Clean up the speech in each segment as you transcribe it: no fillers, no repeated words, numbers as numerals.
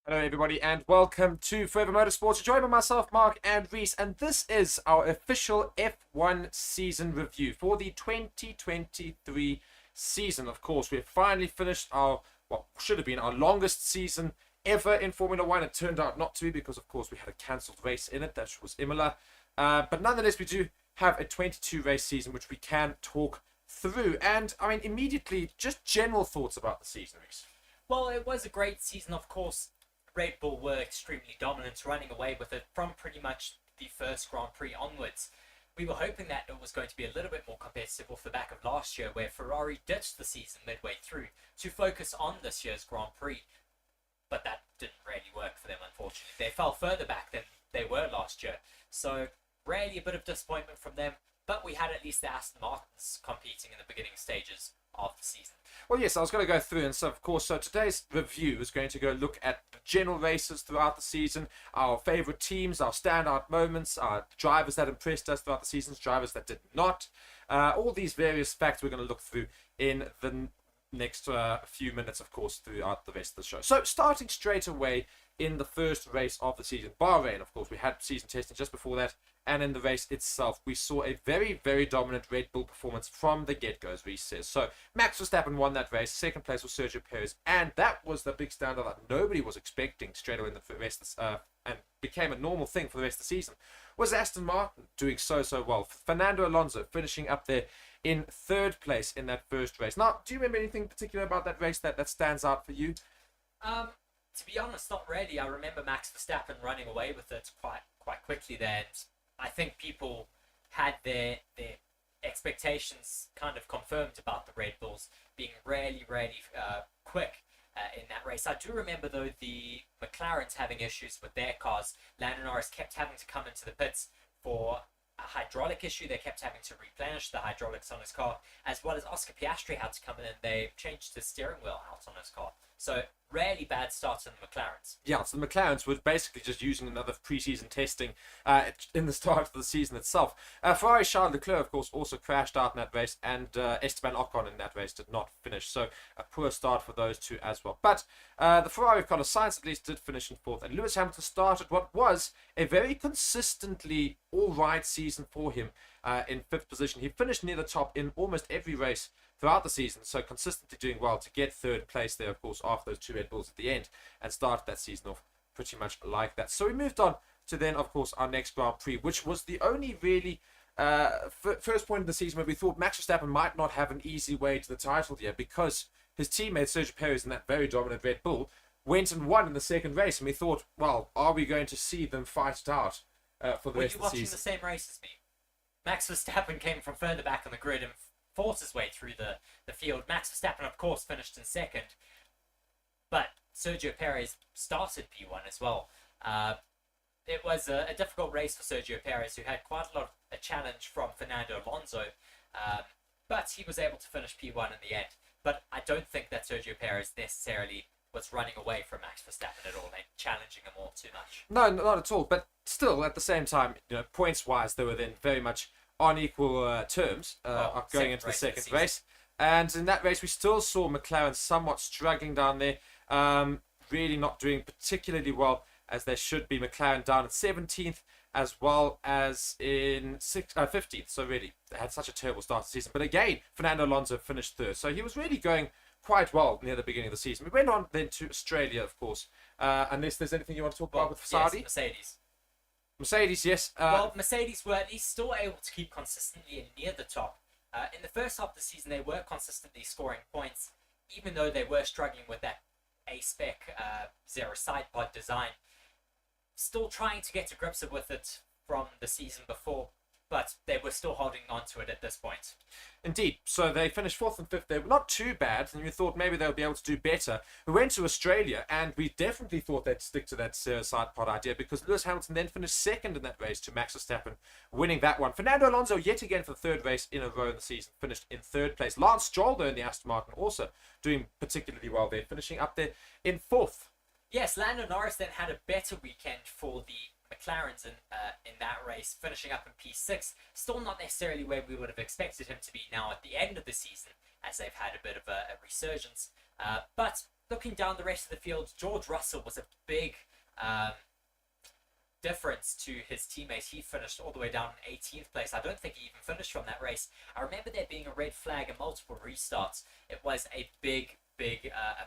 Hello, everybody, and welcome to Forever Motorsports. Joined by myself, Mark, and Reece, and this is our official F1 season review for the 2023 season. Of course, we've finally finished our, what should have been our longest season ever in Formula One. It turned out not to be because, of course, we had a cancelled race in it. That was Imola. But nonetheless, we do have a 22 race season, which we can talk through. And, I mean, immediately, just general thoughts about the season, Reece. Well, it was a great season, of course. Red Bull were extremely dominant, running away with it from pretty much the first Grand Prix onwards. We were hoping that it was going to be a little bit more competitive off the back of last year, where Ferrari ditched the season midway through to focus on this year's Grand Prix. But that didn't really work for them, unfortunately. They fell further back than they were last year. So, really a bit of disappointment from them. But we had at least the Aston Martins competing in the beginning stages of the season. Well, yes, I was going to go through, and so, of course, today's review is going to go look at the general races throughout the season, our favourite teams, our standout moments, our drivers that impressed us throughout the seasons, drivers that did not. All these various facts we're going to look through in the next few minutes, of course, throughout the rest of the show. So, starting straight away in the first race of the season, Bahrain, of course, we had season testing just before that, and in the race itself, we saw a very, very dominant Red Bull performance from the get-go, as Reece says. So, Max Verstappen won that race. Second place was Sergio Perez, and that was the big standout that nobody was expecting straight away in the rest, and became a normal thing for the rest of the season, was Aston Martin doing so well. Fernando Alonso finishing up there in third place in that first race. Now, do you remember anything particular about that race that stands out for you? To be honest, not really. I remember Max Verstappen running away with it quite quickly there. And I think people had their expectations kind of confirmed about the Red Bulls being really quick in that race. I do remember, though, the McLarens having issues with their cars. Lando Norris kept having to come into the pits for a hydraulic issue. They kept having to replenish the hydraulics on his car, as well as Oscar Piastri had to come in and they changed his steering wheel out on his car. So, really bad start in the McLarens. Yeah, so the McLarens were basically just using another pre-season testing in the start of the season itself. Ferrari Charles Leclerc, of course, also crashed out in that race, and Esteban Ocon in that race did not finish. So a poor start for those two as well. But the Ferrari of Carlos Sainz at least did finish in fourth, and Lewis Hamilton started what was a very consistently all-right season for him in fifth position. He finished near the top in almost every race throughout the season, so consistently doing well to get third place there, of course, after those two Red Bulls at the end, and started that season off pretty much like that. So we moved on to then, of course, our next Grand Prix, which was the only really first point in the season where we thought Max Verstappen might not have an easy way to the title here, because his teammate Sergio Perez in that very dominant Red Bull went and won in the second race, and we thought, well, are we going to see them fight it out for the rest of the season? Were you watching the same race as me? Max Verstappen came from further back on the grid and forced his way through the field. Max Verstappen, of course, finished in second, but Sergio Perez started P1 as well. It was a difficult race for Sergio Perez, who had quite a lot of a challenge from Fernando Alonso, but he was able to finish P1 in the end. But I don't think that Sergio Perez necessarily was running away from Max Verstappen at all and challenging him all too much. No, not at all. But still, at the same time, points-wise, they were then very much on equal terms going into the second race. And in that race, we still saw McLaren somewhat struggling down there, really not doing particularly well as they should be. McLaren down at 17th as well as in 15th. So really, they had such a terrible start to the season. But again, Fernando Alonso finished third. So he was really going quite well near the beginning of the season. We went on then to Australia, of course. Unless there's anything you want to talk about with Saudi? Yes, Mercedes, yes. Well, Mercedes were at least still able to keep consistently near the top. In the first half of the season, they were consistently scoring points, even though they were struggling with that A-spec zero side pod design. Still trying to get to grips with it from the season before, but they were still holding on to it at this point. Indeed. So they finished fourth and fifth. They were not too bad, and we thought maybe they would be able to do better. We went to Australia, and we definitely thought they'd stick to that side pod idea, because Lewis Hamilton then finished second in that race to Max Verstappen, winning that one. Fernando Alonso, yet again for the third race in a row in the season, finished in third place. Lance Stroll, though, in the Aston Martin, also doing particularly well there, finishing up there in fourth. Yes, Lando Norris then had a better weekend for the McLarens in that race, finishing up in P6. Still not necessarily where we would have expected him to be now at the end of the season, as they've had a bit of a resurgence. But looking down the rest of the field, George Russell was a big um, difference to his teammates. He finished all the way down in 18th place. I don't think he even finished from that race. I remember there being a red flag and multiple restarts. It was a big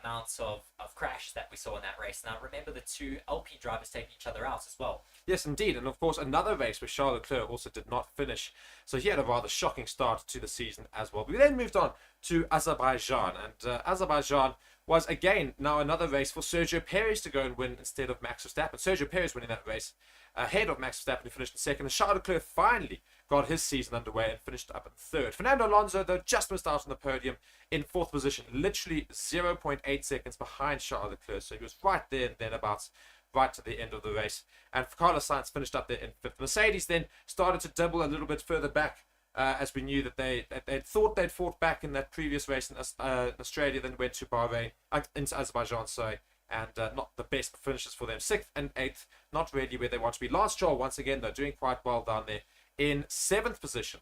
amounts of crashes that we saw in that race. And I remember the two Alpine drivers taking each other out as well. Yes, indeed. And of course, another race where Charles Leclerc also did not finish. So he had a rather shocking start to the season as well. We then moved on to Azerbaijan. And Azerbaijan was again now another race for Sergio Perez to go and win instead of Max Verstappen. Sergio Perez winning that race ahead of Max Verstappen, who finished in second. And Charles Leclerc finally got his season underway and finished up in third. Fernando Alonso, though, just missed out on the podium in fourth position, literally 0.8 seconds behind Charles Leclerc. So he was right there and then about right to the end of the race. And Carlos Sainz finished up there in fifth. Mercedes then started to double a little bit further back, as we knew that they thought they'd fought back in that previous race in Australia, then went to Bahrain, into Azerbaijan, sorry, and not the best finishes for them. Sixth and eighth, not really where they want to be. Lance Stroll, once again, though, doing quite well down there in seventh position.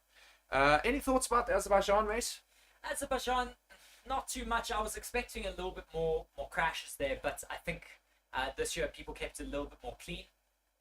Any thoughts about the Azerbaijan race? Azerbaijan, not too much. I was expecting a little bit more crashes there, but I think this year people kept it a little bit more clean.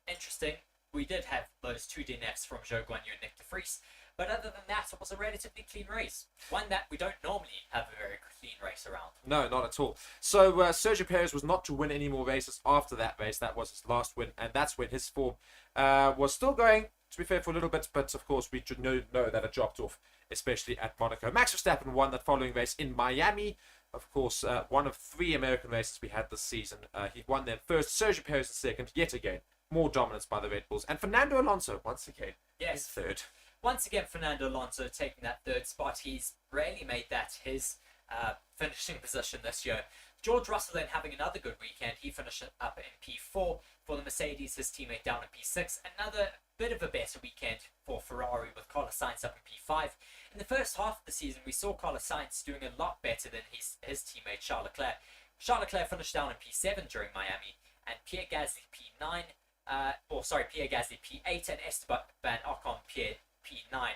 Interesting. We did have those two DNFs from Zhou Guanyu and Nick de Vries, but other than that, it was a relatively clean race. One that we don't normally have a very clean race around. No, not at all. So Sergio Perez was not to win any more races after that race. That was his last win, and that's when his form was still going, to be fair, for a little bit, but of course we know that it dropped off, especially at Monaco. Max Verstappen won that following race in Miami. Of course, one of 3 American races we had this season. He won them first, Sergio Perez in second, yet again. More dominance by the Red Bulls. And Fernando Alonso, once again, yes, is third. Once again, Fernando Alonso taking that third spot. He's rarely made that his finishing position this year. George Russell then having another good weekend. He finished up in P4 for the Mercedes, his teammate down in P6. Another bit of a better weekend for Ferrari with Carlos Sainz up in P5. In the first half of the season, we saw Carlos Sainz doing a lot better than his teammate Charles Leclerc. Charles Leclerc finished down in P7 during Miami, and Pierre Gasly P9. Pierre Gasly P8 and Esteban Ocon P9.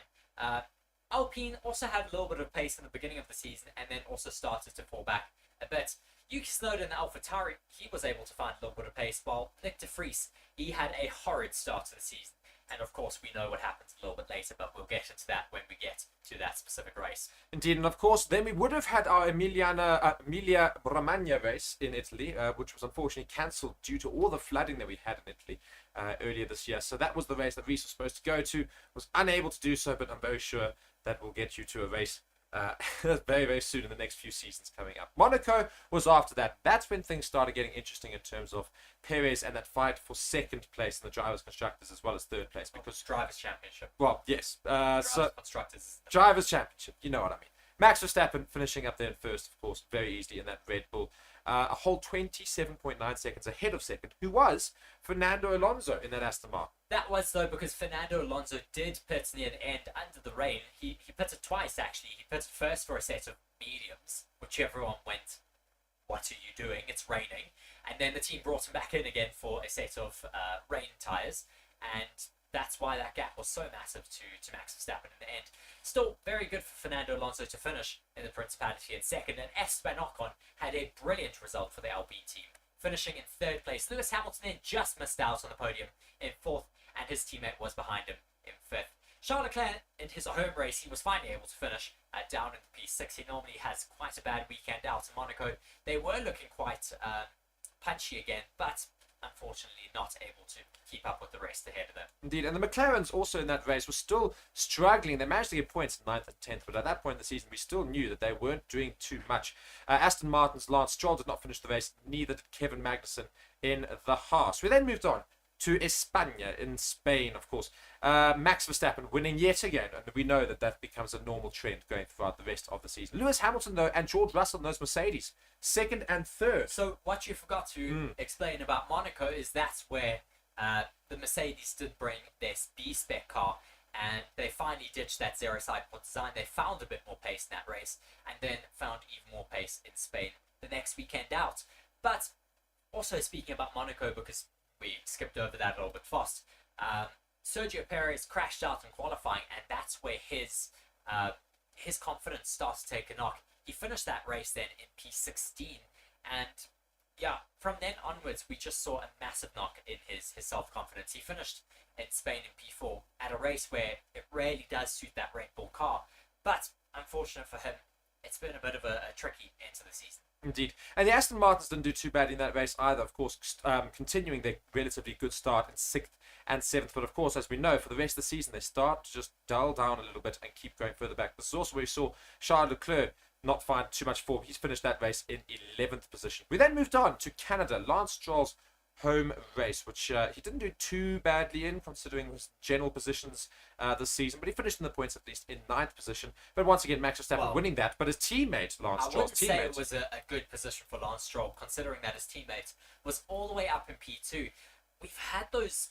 Alpine also had a little bit of pace in the beginning of the season and then also started to fall back a bit. Yuki Tsunoda in the AlphaTauri, he was able to find a little bit of pace, while Nick de Vries, he had a horrid start to the season. And of course, we know what happens a little bit later, but we'll get into that when we get to that specific race. Indeed, and of course, then we would have had our Emilia-Romagna race in Italy, which was unfortunately cancelled due to all the flooding that we had in Italy earlier this year. So that was the race that Reece was supposed to go to, was unable to do so, but I'm very sure that will get you to a race very, very soon in the next few seasons coming up. Monaco was after that. That's when things started getting interesting in terms of Perez and that fight for second place in the Drivers' Constructors as well as third place. Because Drivers' Championship. Well, yes. Constructors. Drivers' Championship. You know what I mean. Max Verstappen finishing up there in first, of course, very easily in that Red Bull. A whole 27.9 seconds ahead of second, who was Fernando Alonso in that Aston Martin. That was, though, because Fernando Alonso did pit near the end under the rain. He pitted twice, actually. He pitted first for a set of mediums, which everyone went, what are you doing? It's raining. And then the team brought him back in again for a set of rain tyres. And that's why that gap was so massive to Max Verstappen in the end. Still, very good for Fernando Alonso to finish in the Principality in second. And Esteban Ocon had a brilliant result for the Alpine team, finishing in third place. Lewis Hamilton then just missed out on the podium in fourth, and his teammate was behind him in fifth. Charles Leclerc, in his home race, he was finally able to finish down in the P6. He normally has quite a bad weekend out in Monaco. They were looking quite punchy again, but unfortunately not able to keep up with the rest ahead of them. Indeed, and the McLarens also in that race were still struggling. They managed to get points in 9th and 10th, but at that point in the season, we still knew that they weren't doing too much. Aston Martin's Lance Stroll did not finish the race, neither did Kevin Magnussen in the Haas. We then moved on to España in Spain, of course. Max Verstappen winning yet again, and we know that becomes a normal trend going throughout the rest of the season. Lewis Hamilton, though, and George Russell in those Mercedes, second and third. So what you forgot to explain about Monaco is that's where the Mercedes did bring their B-spec car, and they finally ditched that zero sidepod design. They found a bit more pace in that race, and then found even more pace in Spain the next weekend out. But also speaking about Monaco, because we skipped over that a little bit fast, Sergio Perez crashed out in qualifying, and that's where his confidence starts to take a knock. He finished that race then in P16, And yeah, from then onwards, we just saw a massive knock in his self-confidence. He finished in Spain in P4 at a race where it really does suit that Red Bull car. But unfortunate for him, it's been a bit of a tricky end to the season. Indeed. And the Aston Martins didn't do too badly in that race either, of course, continuing their relatively good start in 6th and 7th. But of course, as we know, for the rest of the season, they start to just dull down a little bit and keep going further back. This is also where we saw Charles Leclerc not find too much form. He's finished that race in 11th position. We then moved on to Canada. Lance Stroll's home race, which he didn't do too badly in, considering his general positions this season, but he finished in the points at least in 9th position. But once again, Max Verstappen winning that, but his teammate, Lance Stroll's I wouldn't say it was a good position for Lance Stroll, considering that his teammate was all the way up in P2. We've had those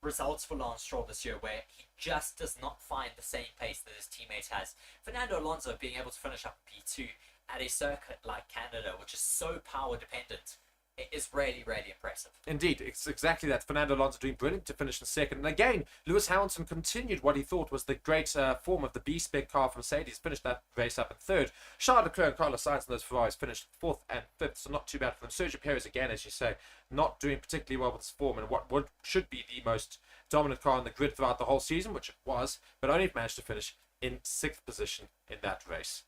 results for Lance Stroll this year where he just does not find the same pace that his teammate has. Fernando Alonso being able to finish up in P2 at a circuit like Canada, which is so power dependent, it is really, really impressive. Indeed, it's exactly that. Fernando Alonso doing brilliant to finish in 2nd. And again, Lewis Hamilton continued what he thought was the great form of the B-spec car from Mercedes, finished that race up in 3rd. Charles Leclerc and Carlos Sainz in those Ferraris finished 4th and 5th, so not too bad for them. Sergio Perez, again, as you say, not doing particularly well with his form and what should be the most dominant car on the grid throughout the whole season, which it was, but only managed to finish in 6th position in that race.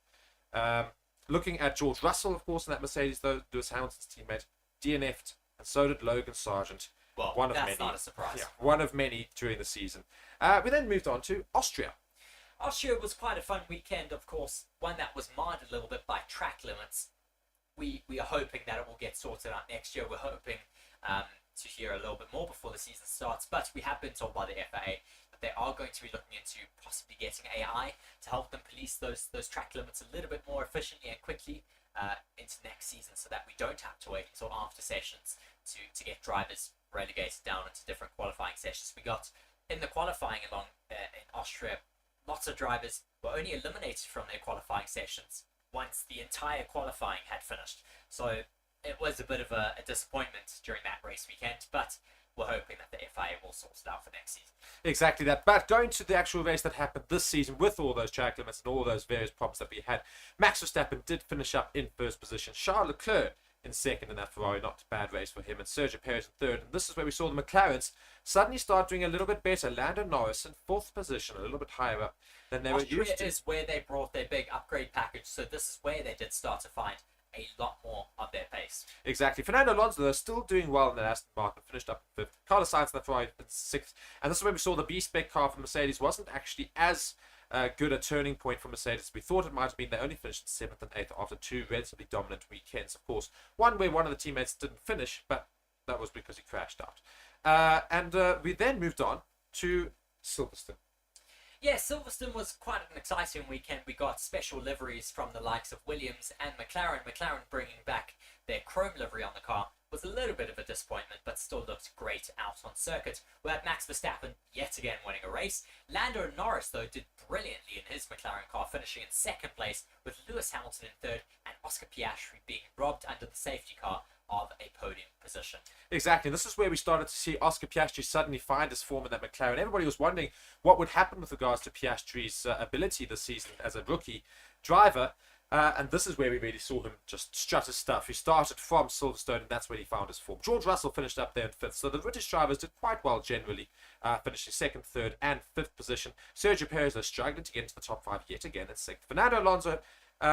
Looking at George Russell, of course, in that Mercedes, though, Lewis Hamilton's teammate, DNF'd, and so did Logan Sargent. Well, one of that's many, not a surprise. Yeah, one of many during the season. We then moved on to Austria. Austria was quite a fun weekend, of course, one that was marred a little bit by track limits. We are hoping that it will get sorted out next year. We're hoping to hear a little bit more before the season starts, but we have been told by the FIA that they are going to be looking into possibly getting AI to help them police those track limits a little bit more efficiently and quickly into next season, so that we don't have to wait until after sessions to get drivers relegated down into different qualifying sessions. We got in the qualifying along in Austria, lots of drivers were only eliminated from their qualifying sessions once the entire qualifying had finished. So it was a bit of a disappointment during that race weekend, but we're hoping that the FIA will sort it out for next season. Exactly that. But going to the actual race that happened this season with all those track limits and all those various problems that we had, Max Verstappen did finish up in 1st position. Charles Leclerc in 2nd in that Ferrari, not a bad race for him, and Sergio Perez in 3rd. And this is where we saw the McLarens suddenly start doing a little bit better. Lando Norris in 4th position, a little bit higher up than they were used to. Is where they brought their big upgrade package, so this is where they did start to find a lot more of their pace. Exactly. Fernando Alonso, though, still doing well in that Aston Martin, finished up in 5th. Carlos Sainz in the Ferrari in 6th. And this is where we saw the B-spec car from Mercedes wasn't actually as good a turning point for Mercedes as we thought it might have been. They only finished in 7th and 8th after 2 relatively dominant weekends. Of course, one where one of the teammates didn't finish, but that was because he crashed out. We then moved on to Silverstone. Yeah, Silverstone was quite an exciting weekend. We got special liveries from the likes of Williams and McLaren. McLaren bringing back their chrome livery on the car was a little bit of a disappointment, but still looked great out on circuit. We had Max Verstappen yet again winning a race. Lando Norris, though, did brilliantly in his McLaren car, finishing in 2nd place, with Lewis Hamilton in 3rd and Oscar Piastri being robbed under the safety car of a podium position. Exactly. This is where we started to see Oscar Piastri suddenly find his form in that McLaren. Everybody was wondering what would happen with regards to Piastri's ability this season as a rookie driver. And this is where we really saw him just strut his stuff. He started from Silverstone, and that's where he found his form. George Russell finished up there in 5th. So the British drivers did quite well generally, finishing 2nd, 3rd, and 5th position. Sergio Perez is struggling to get into the top 5 yet again in 6th. Fernando Alonso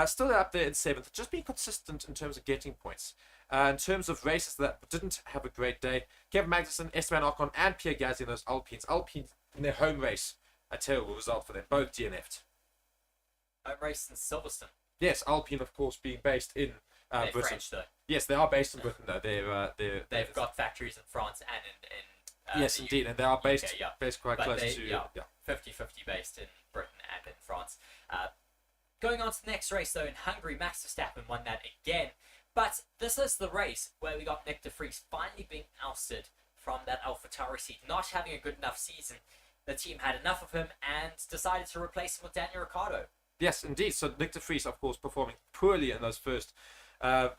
still up there in 7th, just being consistent in terms of getting points. In terms of races that didn't have a great day, Kevin Magnussen, Esteban Ocon, and Pierre Gasly in those Alpines. Alpines in their home race, a terrible result for them. Both DNF'd. Home race in Silverstone. Yes, Alpine, of course, being based in They're Britain. French, though. Yes, they are based in Britain, though. They've got factories in France and in yes, indeed, and they are based, UK, yeah. based quite But close they, to... yeah, 50-50 based in Britain and in France. Going on to the next race, though, in Hungary, Max Verstappen won that again. But this is the race where we got Nick de Vries finally being ousted from that AlphaTauri seat, not having a good enough season. The team had enough of him and decided to replace him with Daniel Ricciardo. Yes, indeed. So Nick de Vries, of course, performing poorly in those first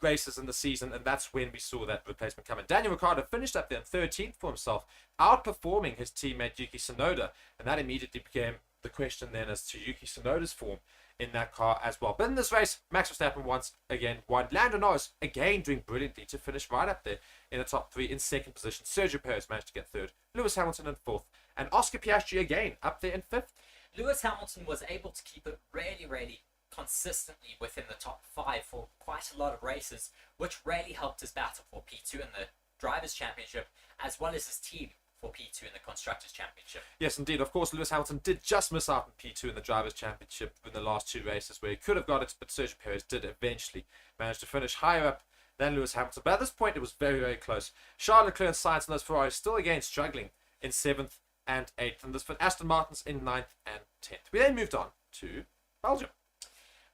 races in the season, and that's when we saw that replacement coming. Daniel Ricciardo finished up there in 13th for himself, outperforming his teammate Yuki Tsunoda, and that immediately became the question then as to Yuki Tsunoda's form in that car as well. But in this race, Max Verstappen once again won. Lando Norris again doing brilliantly to finish right up there in the top 3 in second position. Sergio Perez managed to get third. Lewis Hamilton in fourth. And Oscar Piastri again up there in fifth. Lewis Hamilton was able to keep it really consistently within the top 5 for quite a lot of races, which really helped his battle for P2 in the Drivers' Championship, as well as his team for P2 in the Constructors' Championship. Yes, indeed. Of course, Lewis Hamilton did just miss out on P2 in the Drivers' Championship in the last 2 races where he could have got it, but Sergio Perez did eventually manage to finish higher up than Lewis Hamilton. But at this point, it was very close. Charles Leclerc and Sainz and those Ferraris still again struggling in 7th and 8th, and this for Aston Martin's in 9th and 10th. We then moved on to Belgium.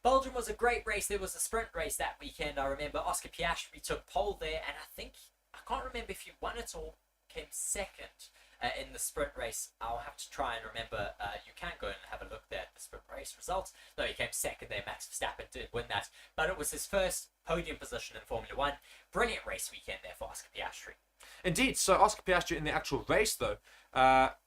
Belgium was a great race. There was a sprint race that weekend. I remember Oscar Piastri took pole there, and I can't remember if he won it or came second in the sprint race. I'll have to try and remember. You can go and have a look there at the sprint race results. No, he came second there. Max Verstappen did win that, but it was his first podium position in Formula 1. Brilliant race weekend there for Oscar Piastri. Indeed. So Oscar Piastri in the actual race, though,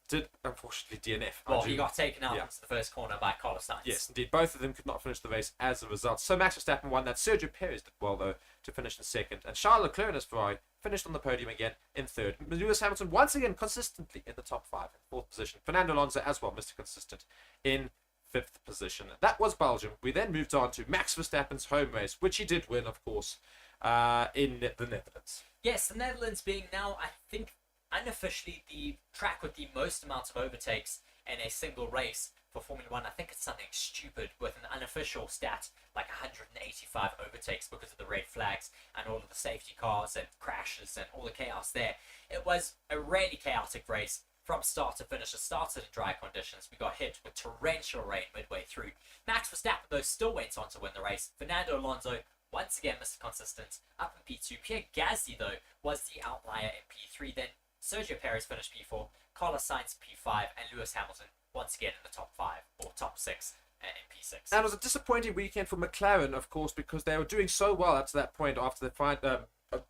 did unfortunately DNF. Well, he got taken out into the first corner by Carlos Sainz. Yes, indeed. Both of them could not finish the race as a result. So Max Verstappen won that. Sergio Perez did well, though, to finish in second. And Charles Leclerc and his Ferrari finished on the podium again in third. Lewis Hamilton once again consistently in the top 5 in fourth position. Fernando Alonso as well, Mr. Consistent, in fifth position. That was Belgium. We then moved on to Max Verstappen's home race, which he did win, of course, in the Netherlands. Yes, the Netherlands being now, I think, unofficially the track with the most amount of overtakes in a single race for Formula 1. I think it's something stupid with an unofficial stat like 185 overtakes because of the red flags and all of the safety cars and crashes and all the chaos there. It was a really chaotic race from start to finish. It started in dry conditions. We got hit with torrential rain midway through. Max Verstappen, though, still went on to win the race. Fernando Alonso, once again, Mr. Consistent, up in P2. Pierre Gasly, though, was the outlier in P3. Then Sergio Perez finished P4, Carlos Sainz P5, and Lewis Hamilton once again in the top 5 or top 6 in P6. And it was a disappointing weekend for McLaren, of course, because they were doing so well up to that point after they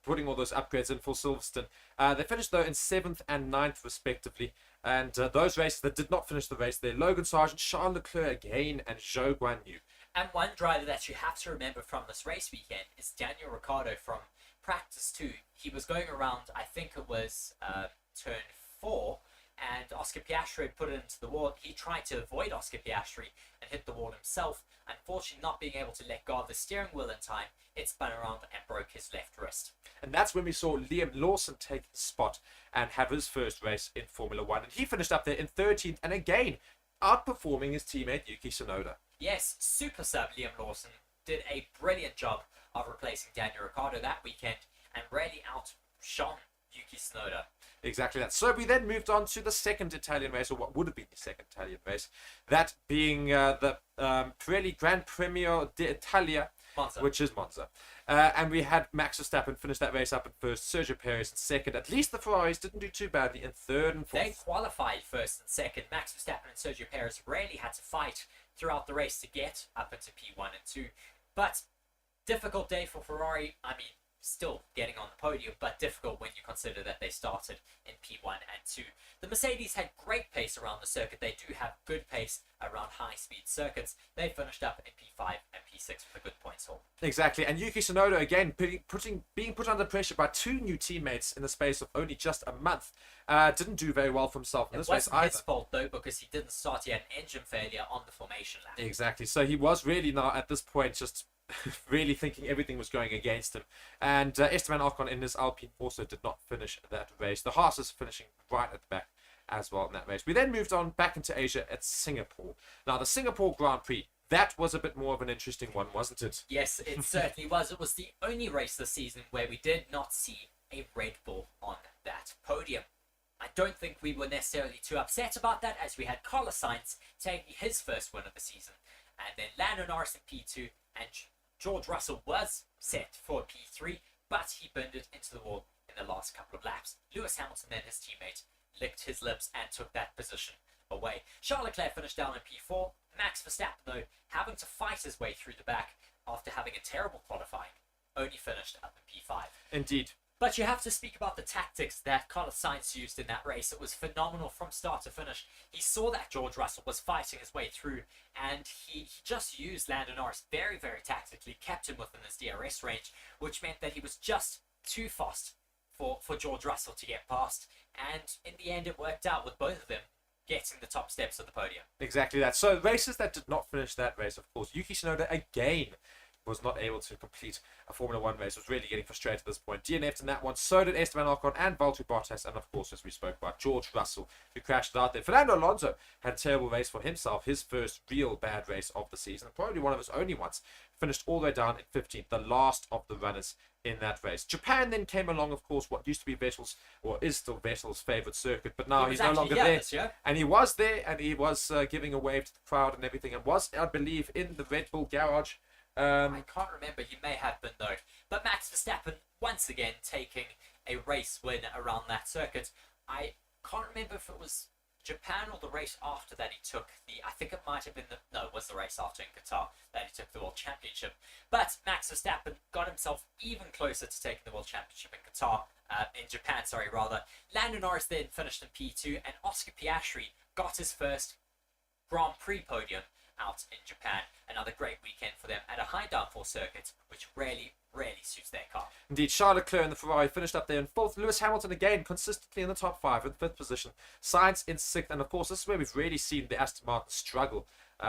putting all those upgrades in for Silverstone. They finished, though, in 7th and 9th, respectively. And those races that did not finish the race there, Logan Sargent, Charles Leclerc again, and Zhou Guanyu. And one driver that you have to remember from this race weekend is Daniel Ricciardo from practice 2. He was going around, I think it was turn 4, and Oscar Piastri put it into the wall. He tried to avoid Oscar Piastri and hit the wall himself. Unfortunately, not being able to let go of the steering wheel in time, it spun around and broke his left wrist. And that's when we saw Liam Lawson take the spot and have his first race in Formula 1. And he finished up there in 13th, and again, outperforming his teammate Yuki Tsunoda. Yes, super sub Liam Lawson did a brilliant job of replacing Daniel Ricciardo that weekend and really outshone Yuki Tsunoda. Exactly that. So we then moved on to the second Italian race, or what would have been the second Italian race, that being the Pirelli Gran Premio d'Italia, Monza. which is Monza. And we had Max Verstappen finish that race up in first, Sergio Perez in second. At least the Ferraris didn't do too badly in third and fourth. They qualified first and second. Max Verstappen and Sergio Perez really had to fight throughout the race to get up into P1 and 2. But difficult day for Ferrari. I mean, still getting on the podium, but difficult when you consider that they started in P1 and 2. The Mercedes had great pace around the circuit. They do have good pace around high-speed circuits. They finished up in P5 and P6 with a good points haul. Exactly, and Yuki Tsunoda again being put under pressure by 2 new teammates in the space of only just a month. Didn't do very well for himself in this race either. It wasn't his fault though, because he didn't start. He had an engine failure on the formation lap. Exactly, so he was really now at this point just really thinking everything was going against him. And Esteban Ocon in his Alpine also did not finish that race. The Haas is finishing right at the back as well in that race. We then moved on back into Asia at Singapore. Now the Singapore Grand Prix, that was a bit more of an interesting one, wasn't it? Yes, it certainly was. It was the only race this season where we did not see a Red Bull on that podium. I don't think we were necessarily too upset about that, as we had Carlos Sainz taking his first win of the season, and then Lando Norris in P2, and George Russell was set for P3, but he burned it into the wall in the last couple of laps. Lewis Hamilton and his teammate licked his lips and took that position away. Charles Leclerc finished down in P4. Max Verstappen, though, having to fight his way through the back after having a terrible qualifying, only finished up in P5. Indeed. But you have to speak about the tactics that Carlos Sainz used in that race. It was phenomenal from start to finish. He saw that George Russell was fighting his way through, and he just used Lando Norris very, very tactically, kept him within his DRS range, which meant that he was just too fast for George Russell to get past. And in the end, it worked out with both of them getting the top steps of the podium. Exactly that. So races that did not finish that race, of course, Yuki Tsunoda again was not able to complete a Formula One race, was really getting frustrated at this point. DNF'd in that one, so did Esteban Ocon and Valtteri Bottas, and of course, as we spoke about, George Russell, who crashed out there. Fernando Alonso had a terrible race for himself, his first real bad race of the season, probably one of his only ones. Finished all the way down in 15th, the last of the runners in that race. Japan then came along, of course, what used to be Vettel's, or is still Vettel's favourite circuit, but now he's no longer there. And he was there, and he was giving a wave to the crowd and everything, and was, I believe, in the Red Bull garage. I can't remember. He may have been, though. But Max Verstappen, once again, taking a race win around that circuit. I can't remember if it was Japan or the race after that he took I think it might have been no, it was the race after in Qatar that he took the World Championship. But Max Verstappen got himself even closer to taking the World Championship in Qatar, in Japan, rather. Lando Norris then finished in P2, and Oscar Piastri got his first Grand Prix podium out in Japan. Another great weekend for them at a high downforce circuit, which really suits their car. Indeed, Charles Leclerc in the Ferrari finished up there in 4th. Lewis Hamilton again consistently in the top 5 in 5th position. Sainz in 6th, and of course this is where we've really seen the Aston Martin struggle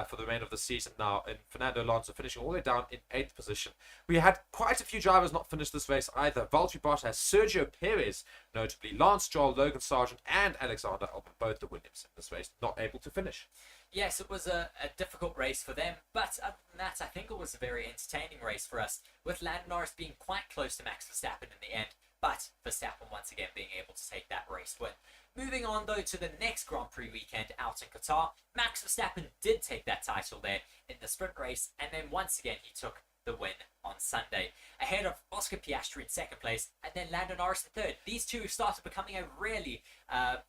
for the remainder of the season now, and Fernando Alonso finishing all the way down in 8th position. We had quite a few drivers not finish this race either. Valtteri Bottas, Sergio Perez, notably Lance Stroll, Logan Sargent, and Alexander Albon, both the Williams in this race, not able to finish. Yes, it was a difficult race for them, but other than that, I think it was a very entertaining race for us, with Lando Norris being quite close to Max Verstappen in the end, but Verstappen once again being able to take that race win. Moving on, though, to the next Grand Prix weekend out in Qatar, Max Verstappen did take that title there in the sprint race, and then once again he took the win on Sunday, ahead of Oscar Piastri in 2nd place, and then Lando Norris in 3rd. These two started becoming a really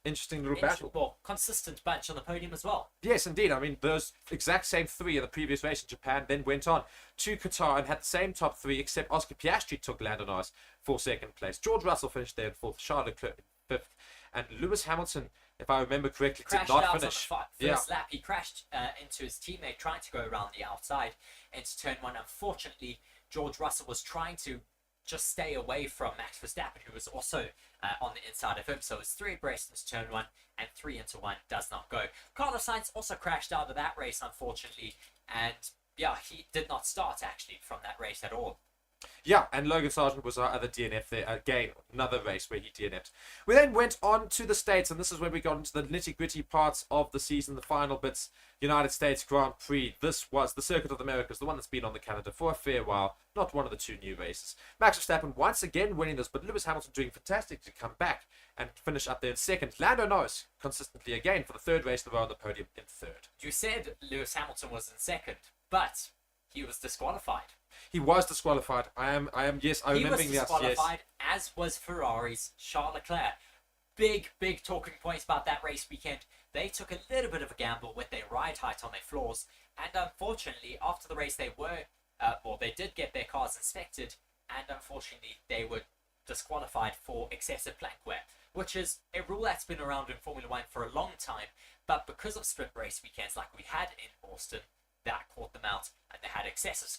interesting little battle. Well, consistent bunch on the podium as well. Yes, indeed. I mean, those exact same 3 in the previous race in Japan then went on to Qatar and had the same top 3, except Oscar Piastri took Lando Norris for 2nd place. George Russell finished there in 4th, Charles Leclerc in 5th, and Lewis Hamilton, if I remember correctly, did not finish. On the first lap. He crashed into his teammate trying to go around the outside into turn 1. Unfortunately, George Russell was trying to just stay away from Max Verstappen, who was also on the inside of him. So it was 3 abreast into turn 1 and 3 into 1 does not go. Carlos Sainz also crashed out of that race, unfortunately, and yeah, he did not start actually from that race at all. Yeah, and Logan Sargent was our other DNF there. Again, another race where he DNF'd. We then went on to the States, and this is where we got into the nitty-gritty parts of the season, the final bits. United States Grand Prix. This was the Circuit of the Americas, the one that's been on the calendar for a fair while. Not one of the 2 new races. Max Verstappen once again winning this, but Lewis Hamilton doing fantastic to come back and finish up there in 2nd. Lando Norris consistently again for the 3rd race in a row on the podium in 3rd. You said Lewis Hamilton was in 2nd, but he was disqualified. He was disqualified. Yes, I remember that. He was disqualified, as was Ferrari's Charles Leclerc. Big talking points about that race weekend. They took a little bit of a gamble with their ride height on their floors, and unfortunately, after the race, they did get their cars inspected, and unfortunately, they were disqualified for excessive plank wear, which is a rule that's been around in Formula One for a long time, but because of sprint race weekends like we had in Austin, that caught them out, and they had excessive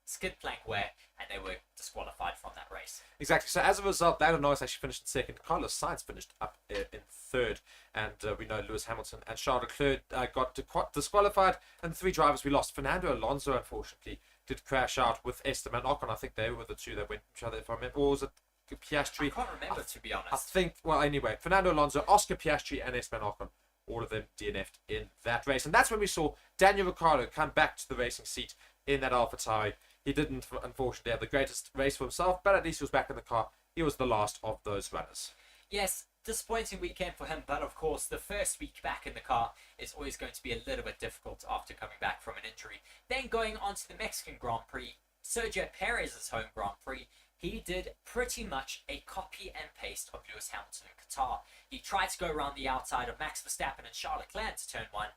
skid plank wear, and they were disqualified from that race. Exactly. So as a result, Lando Norris actually finished in 2nd. Carlos Sainz finished up in 3rd, and we know Lewis Hamilton and Charles Leclerc got disqualified, and the 3 drivers we lost. Fernando Alonso, unfortunately, did crash out with Esteban Ocon. I think they were the 2 that went each other, if I remember. Or was it Piastri? I can't remember, to be honest. I think, well, anyway, Fernando Alonso, Oscar Piastri, and Esteban Ocon, all of them DNF'd in that race. And that's when we saw Daniel Ricciardo come back to the racing seat in that AlphaTauri. He didn't, unfortunately, have the greatest race for himself, but at least he was back in the car. He was the last of those runners. Yes, disappointing weekend for him, but of course, the first week back in the car is always going to be a little bit difficult after coming back from an injury. Then going on to the Mexican Grand Prix, Sergio Perez's home Grand Prix, he did pretty much a copy and paste of Lewis Hamilton in Qatar. He tried to go around the outside of Max Verstappen and Charles Leclerc to turn 1,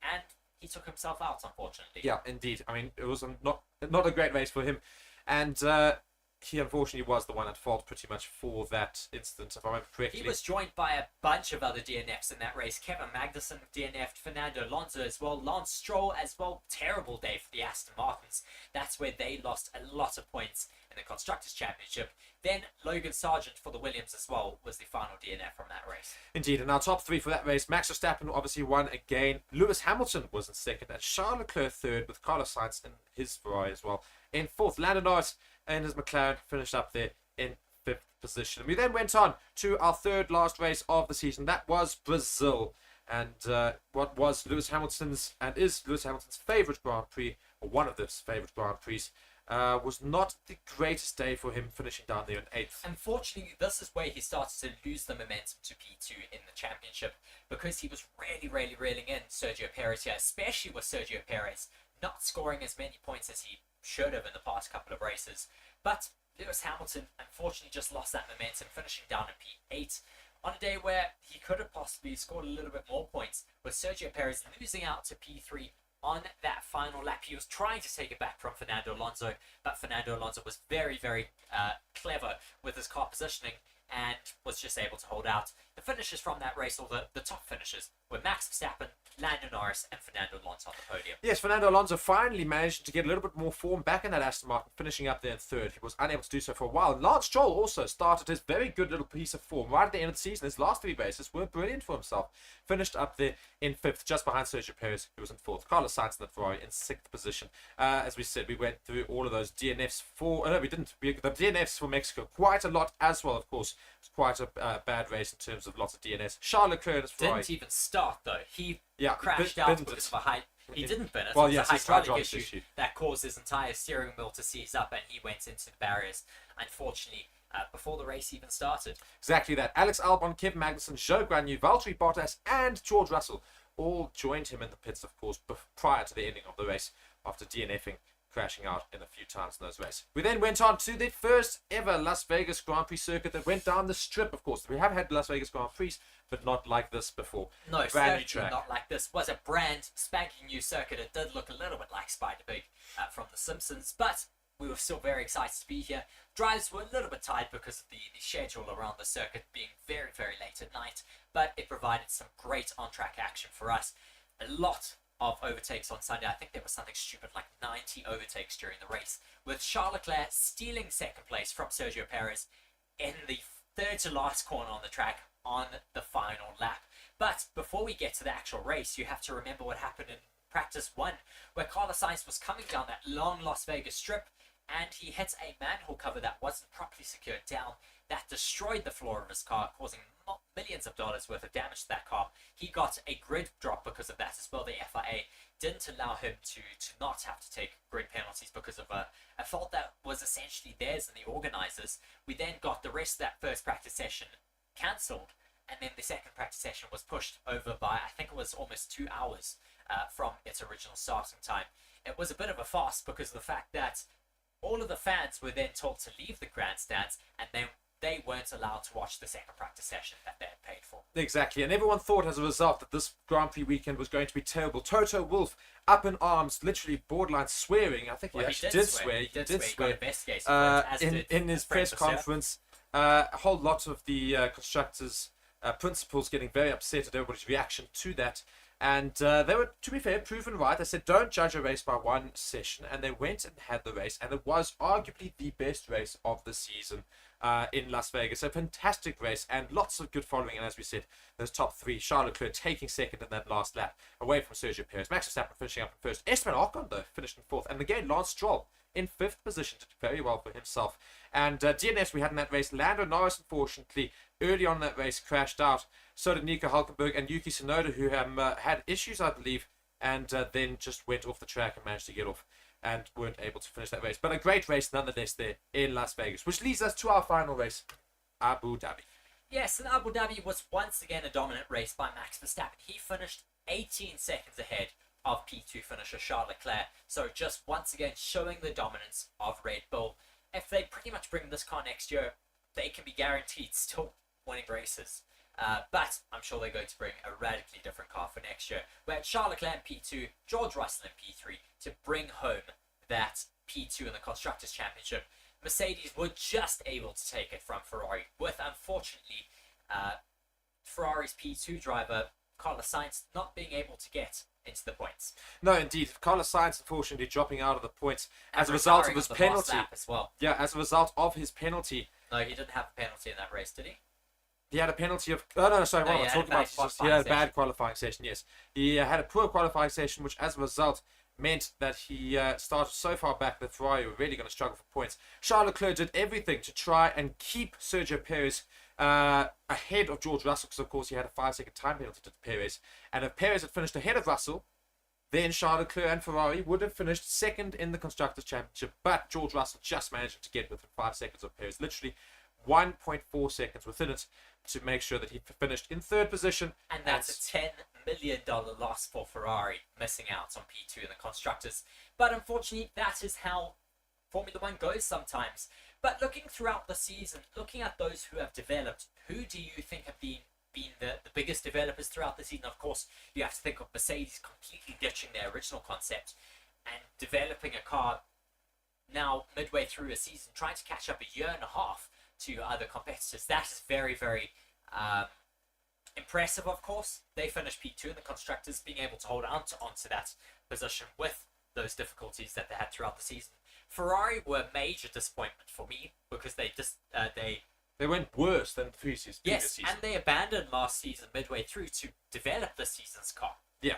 and he took himself out, unfortunately. Yeah, indeed. I mean, it was not a great race for him. And he unfortunately was the one at fault pretty much for that incident, if I remember correctly. He was joined by a bunch of other DNFs in that race. Kevin Magnussen DNF'd, Fernando Alonso as well, Lance Stroll as well. Terrible day for the Aston Martins. That's where they lost a lot of points in the Constructors' Championship. Then Logan Sargent for the Williams as well was the final DNF from that race. Indeed, and our top three for that race, Max Verstappen obviously won again. Lewis Hamilton was in second, and Charles Leclerc third, with Carlos Sainz in his Ferrari as well. In fourth, Lando Norris and his McLaren finished up there in fifth position. We then went on to our third last race of the season. That was Brazil. And what was Lewis Hamilton's and is Lewis Hamilton's favourite Grand Prix, or one of his favourite Grand Prix, was not the greatest day for him, finishing down there in eighth. Unfortunately, this is where he started to lose the momentum to P2 in the championship, because he was really reeling in Sergio Perez here, especially with Sergio Perez not scoring as many points as he should have in the past couple of races. But Lewis Hamilton unfortunately just lost that momentum, finishing down in P8 on a day where he could have possibly scored a little bit more points, with Sergio Perez losing out to P3 on that final lap. He was trying to take it back from Fernando Alonso, but Fernando Alonso was very clever with his car positioning and was just able to hold out. The finishes from that race, or the top finishes, were Max Verstappen, Lando Norris and Fernando Alonso on the podium. Yes, Fernando Alonso finally managed to get a little bit more form back in that Aston Martin, finishing up there in third. He was unable to do so for a while. Lance Stroll also started his very good little piece of form right at the end of the season. His last three races were brilliant for himself. Finished up there in fifth, just behind Sergio Perez, who was in fourth. Carlos Sainz in the Ferrari in sixth position. As we said, we went through all of those DNFs for... no, we didn't. The DNFs for Mexico, quite a lot as well, of course. It was quite a bad race in terms of lots of DNFs. Charles Leclerc in his Ferrari. Didn't even start, though. He crashed bin, out binned because it. of a high... He didn't bin it. Well, it was yes, a it's hydraulic issue that caused his entire steering wheel to seize up, and he went into the barriers, unfortunately, before the race even started. Exactly that. Alex Albon, Kevin Magnussen, Zhou Guanyu, Valtteri Bottas and George Russell all joined him in the pits, of course, prior to the ending of the race, after DNFing, crashing out in a few times in those races. We then went on to the first ever Las Vegas Grand Prix circuit that went down the strip, of course. We have had Las Vegas Grand Prix, but not like this before. No, brand new certainly track. not like this. It was a brand spanking new circuit. It did look a little bit like Spider-Pig from The Simpsons, but we were still very excited to be here. Drives were a little bit tight because of the schedule around the circuit being very late at night, but it provided some great on-track action for us. A lot of overtakes on Sunday. I think there was something stupid like 90 overtakes during the race, with Charles Leclerc stealing second place from Sergio Perez in the third to last corner on the track on the final lap. But before we get to the actual race, you have to remember what happened in practice one, where Carlos Sainz was coming down that long Las Vegas strip and he hits a manhole cover that wasn't properly secured down. That destroyed the floor of his car, causing millions of dollars worth of damage to that car. He got a grid drop because of that as well. The FIA didn't allow him to not have to take grid penalties because of a fault that was essentially theirs and the organisers. We then got the rest of that first practice session cancelled, and then the second practice session was pushed over by, I think it was almost 2 hours from its original starting time. It was a bit of a farce because of the fact that all of the fans were then told to leave the grandstands, and then they weren't allowed to watch the second practice session that they had paid for. Exactly, and everyone thought as a result that this Grand Prix weekend was going to be terrible. Toto Wolff up in arms, literally borderline swearing. I think he actually did swear. He did swear. He got investigated for it, in his press conference. A whole lot of the constructors' principals getting very upset at everybody's reaction to that. And they were, to be fair, proven right. They said, don't judge a race by one session. And they went and had the race. And it was arguably the best race of the season in Las Vegas. A fantastic race and lots of good following. And as we said, those top three, Charles Leclerc taking second in that last lap, away from Sergio Perez. Max Verstappen finishing up in first. Esteban Ocon, though, finished in fourth. And again, Lance Stroll in fifth position, did very well for himself. And DNS we had in that race, Lando Norris, unfortunately, early on in that race, crashed out. So did Nico Hulkenberg and Yuki Tsunoda, who had issues, I believe, and then just went off the track and managed to get off and weren't able to finish that race. But a great race nonetheless there in Las Vegas, which leads us to our final race, Abu Dhabi. Yes, and Abu Dhabi was once again a dominant race by Max Verstappen. He finished 18 seconds ahead of P2 finisher Charles Leclerc. So just once again showing the dominance of Red Bull. If they pretty much bring this car next year, they can be guaranteed still winning races. But I'm sure they're going to bring a radically different car for next year. We had Charles Leclerc in P2, George Russell in P3 to bring home that P2 in the Constructors' Championship. Mercedes were just able to take it from Ferrari, with unfortunately Ferrari's P2 driver Carlos Sainz not being able to get into the points. No, indeed. Carlos Sainz, unfortunately, dropping out of the points And as a result of retiring his on the last penalty. lap as well. Yeah, as a result of his penalty. No, he didn't have a penalty in that race, did he? He had a penalty of. Oh, no, sorry, No, what he am I had a talking bad about? He qualifying had a bad session. qualifying session, yes. He had a poor qualifying session, which as a result meant that he started so far back that Ferrari were really going to struggle for points. Charles Leclerc did everything to try and keep Sergio Perez ahead of George Russell, because of course he had a 5-second time penalty to Perez. And if Perez had finished ahead of Russell, then Charles Leclerc and Ferrari would have finished second in the Constructors' Championship, but George Russell just managed to get within 5 seconds of Perez, literally 1.4 seconds within it, to make sure that he finished in third position. And that's a $10 million loss for Ferrari, missing out on P2 in the Constructors. But unfortunately, that is how Formula One goes sometimes. But looking throughout the season, looking at those who have developed, who do you think have been the biggest developers throughout the season? Of course, you have to think of Mercedes completely ditching their original concept and developing a car now midway through a season, trying to catch up a year and a half to other competitors. That is very, very impressive, of course. They finished P2 in the Constructors, being able to hold onto that position with those difficulties that they had throughout the season. Ferrari were a major disappointment for me because they went worse than the previous season. And they abandoned last season midway through to develop this season's car. Yeah.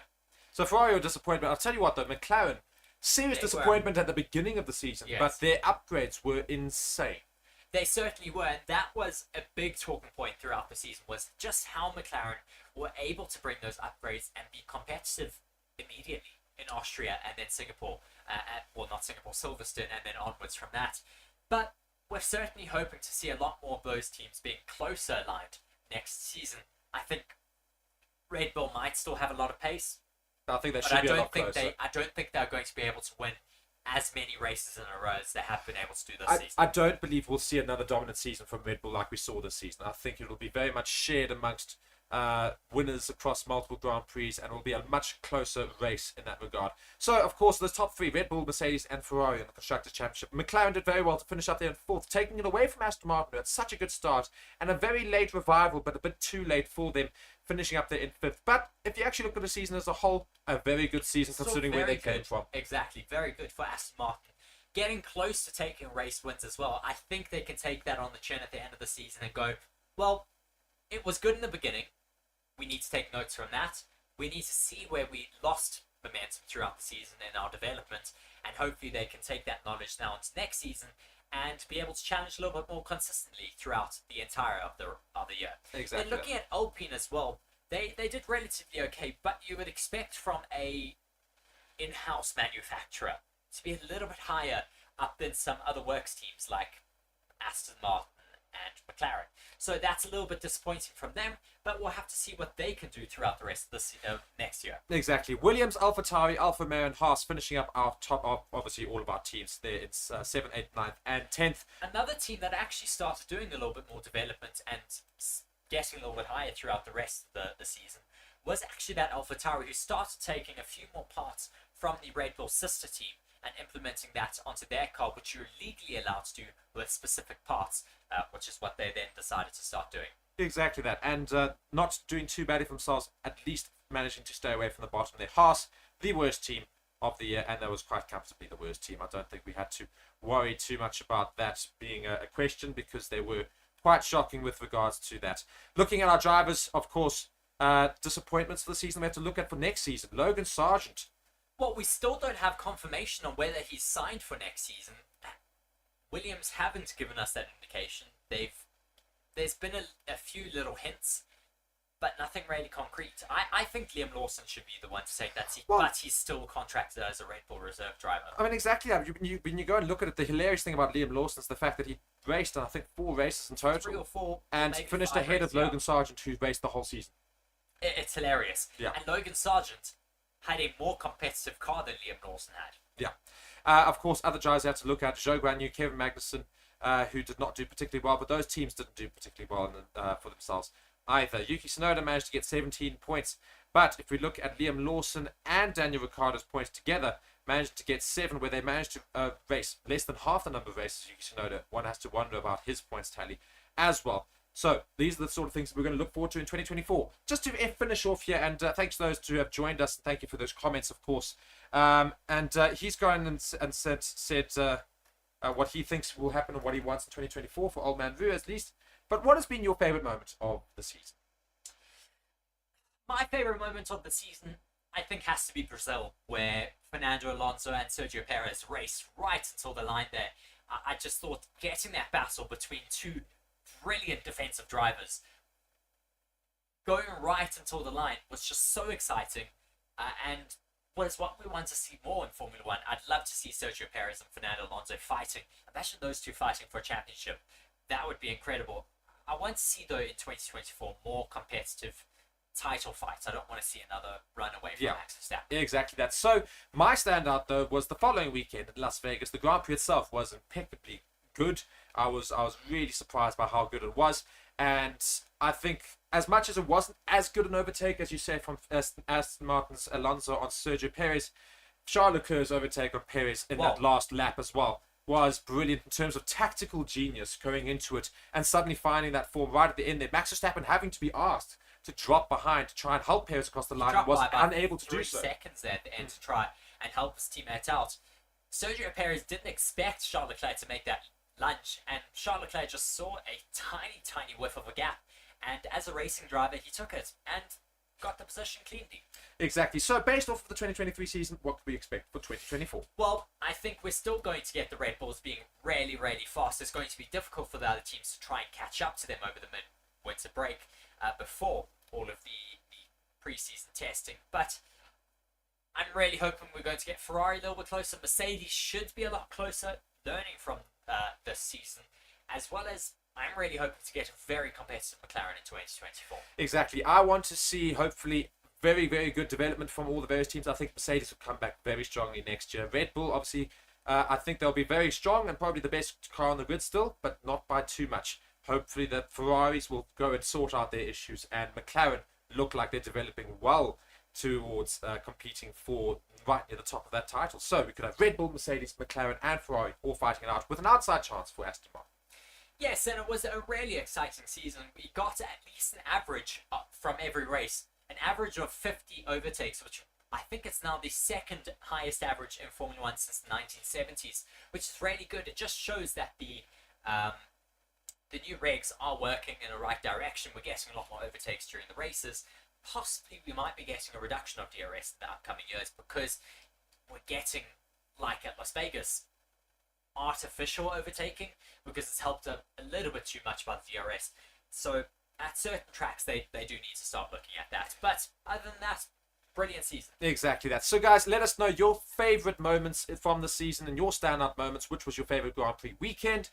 So Ferrari were a disappointment. I'll tell you what though, McLaren, serious disappointment at the beginning of the season, but their upgrades were insane. They certainly were, and that was a big talking point throughout the season, was just how McLaren were able to bring those upgrades and be competitive immediately in Austria and then Singapore, not Singapore, Silverstone, and then onwards from that. But we're certainly hoping to see a lot more of those teams being closer aligned next season. I think Red Bull might still have a lot of pace. I think they should be a lot closer. I don't think they're going to be able to win as many races in a row as they have been able to do this season. I don't believe we'll see another dominant season from Red Bull like we saw this season. I think it will be very much shared amongst winners across multiple Grand Prix, and it will be a much closer race in that regard. So, of course, the top three, Red Bull, Mercedes, and Ferrari in the Constructors' Championship. McLaren did very well to finish up there in fourth, taking it away from Aston Martin, who had such a good start, and a very late revival, but a bit too late for them, finishing up there in fifth. But if you actually look at the season as a whole, a very good season considering where they came from. Exactly, very good for Aston Martin. Getting close to taking race wins as well. I think they can take that on the chin at the end of the season and go, well, it was good in the beginning. We need to take notes from that. We need to see where we lost momentum throughout the season in our development, and hopefully they can take that knowledge now into next season and be able to challenge a little bit more consistently throughout the entire of the year. Exactly. And looking at Alpine as well, they did relatively okay, but you would expect from a in-house manufacturer to be a little bit higher up than some other works teams like Aston Martin and McLaren. So that's a little bit disappointing from them, but we'll have to see what they can do throughout the rest of this next year. Exactly. Williams, AlphaTauri, Alfa Romeo, and Haas finishing up our top of, obviously, all of our teams there. It's 7th, 8th, 9th, and 10th. Another team that actually started doing a little bit more development and getting a little bit higher throughout the rest of the season was actually that AlphaTauri, who started taking a few more parts from the Red Bull sister team and implementing that onto their car, which you're legally allowed to do with specific parts, which is what they then decided to start doing. Exactly that, and not doing too badly for themselves, at least managing to stay away from the bottom there. Haas, the worst team of the year, and that was quite comfortably the worst team. I don't think we had to worry too much about that being a question, because they were quite shocking with regards to that. Looking at our drivers, of course, disappointments for the season we have to look at for next season. Logan Sargent. Well, we still don't have confirmation on whether he's signed for next season. Williams haven't given us that indication. There's been a few little hints, but nothing really concrete. I think Liam Lawson should be the one to take that seat, but he's still contracted as a Red Bull reserve driver. I mean, exactly. When you go and look at it, the hilarious thing about Liam Lawson is the fact that he raced, I think, 4 races in total. 3 or 4. And finished ahead of Logan Sargent, who raced the whole season. It's hilarious. Yeah. And Logan Sargent had a more competitive car than Liam Lawson had. Yeah. Of course, other drivers you have to look at, Zhou Guanyu, Kevin Magnussen, who did not do particularly well, but those teams didn't do particularly well for themselves either. Yuki Tsunoda managed to get 17 points, but if we look at Liam Lawson and Daniel Ricciardo's points together, managed to get 7, where they managed to race less than half the number of races. You know that one has to wonder about his points tally as well. So these are the sort of things that we're going to look forward to in 2024. Just to finish off here, and thanks to those who have joined us, and thank you for those comments, of course. He's gone and said what he thinks will happen and what he wants in 2024 for Old Man Roo, at least. But what has been your favorite moment of the season? My favorite moment of the season, I think, has to be Brazil, where Fernando Alonso and Sergio Perez raced right until the line there. I just thought getting that battle between two brilliant defensive drivers going right until the line was just so exciting, and was what we want to see more in Formula One. I'd love to see Sergio Perez and Fernando Alonso fighting. Imagine those two fighting for a championship. That would be incredible. I want to see, though, in 2024 more competitive title fights. I don't want to see another runaway from Max Verstappen. Exactly that. So my standout, though, was the following weekend in Las Vegas. The Grand Prix itself was impeccably good. I was really surprised by how good it was, and I think as much as it wasn't as good an overtake as you say from Aston Martin's Alonso on Sergio Perez, Charles Leclerc's overtake on Perez in that last lap as well was brilliant in terms of tactical genius going into it and suddenly finding that form right at the end there. Max Verstappen having to be asked to drop behind to try and help Perez across the line, was unable to do so. 3 seconds there at the end to try and help his teammate out. Sergio Perez didn't expect Charles Leclerc to make that lunge, and Charles Leclerc just saw a tiny whiff of a gap, and as a racing driver he took it and got the position cleanly. Exactly. So based off of the 2023 season, what could we expect for 2024? Well, I think we're still going to get the Red Bulls being really fast. It's going to be difficult for the other teams to try and catch up to them over the mid-winter break before all of the pre-season testing, but I'm really hoping we're going to get Ferrari a little bit closer. Mercedes should be a lot closer, learning from this season, as well as I'm really hoping to get a very competitive McLaren in 2024. Exactly. I want to see, hopefully, very good development from all the various teams. I think Mercedes will come back very strongly next year. Red Bull, obviously, I think they'll be very strong and probably the best car on the grid still, but not by too much. Hopefully the Ferraris will go and sort out their issues, and McLaren look like they're developing well towards competing for right near the top of that title. So we could have Red Bull, Mercedes, McLaren and Ferrari all fighting it out with an outside chance for Aston Martin. Yes, and it was a really exciting season. We got at least an average from every race, an average of 50 overtakes, which I think it's now the second highest average in Formula One since the 1970s, which is really good. It just shows that the new regs are working in the right direction. We're getting a lot more overtakes during the races. Possibly we might be getting a reduction of DRS in the upcoming years, because we're getting, like at Las Vegas, artificial overtaking, because it's helped a little bit too much by the DRS. So at certain tracks they do need to start looking at that. But other than that, brilliant season. Exactly that. So guys, let us know your favorite moments from the season and your standout moments. Which was your favorite Grand Prix weekend?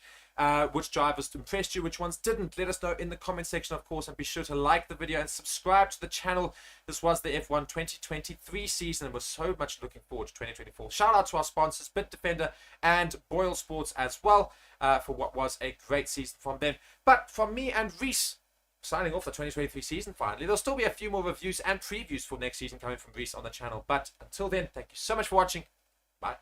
Which drivers impressed you? Which ones didn't? Let us know in the comment section, of course, and be sure to like the video and subscribe to the channel. This was the F1 2023 season, and we're so much looking forward to 2024. Shout out to our sponsors, Bitdefender and Boyle Sports as well, for what was a great season from them. But from me and Reece, signing off the 2023 season finally. There'll still be a few more reviews and previews for next season coming from Reece on the channel. But until then, thank you so much for watching. Bye.